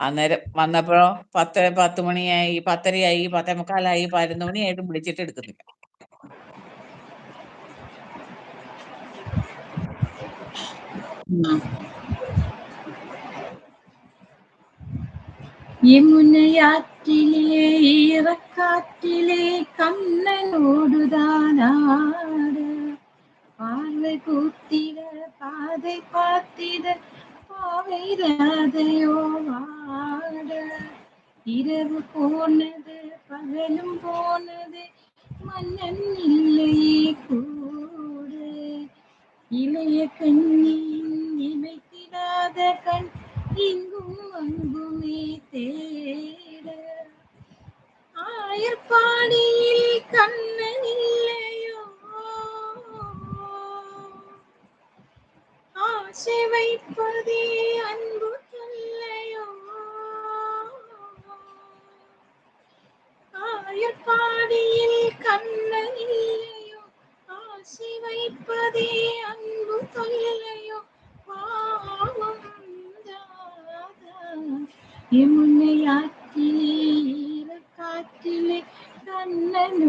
അന്നേരം വന്നപ്പോ 10 മണിയായി, 10:30ആയി, 10:45ആയി, 11 മണിയായിട്ടും വിളിച്ചിട്ട് എടുക്കുന്നില്ല. யமுனையாற்றிலே ஈரக்காற்றிலே கண்ணனோடுதானாட பார்வை கூத்திட பாதை பார்த்திட பாவை ராதையோ வாட இரவு போனது பகலும் போனது மன்னன் இல்லையே கூட இளைய கண்ணியின் இமைத்திடாத கண் இங்கும் அங்குமே தேட ஆயர்பாடியில் கண்ணன் இல்லையோ ஆசை வைப்பதே அன்பு தொல்லையோ ஆயர்பாடியில் கண்ணன் இல்லையோ ஆசை வைப்பதே அன்பு தொல்லையோ பாவம் ராதா யமுனை ஆற்றிலே ஈரக்காற்றிலே கண்ணனோ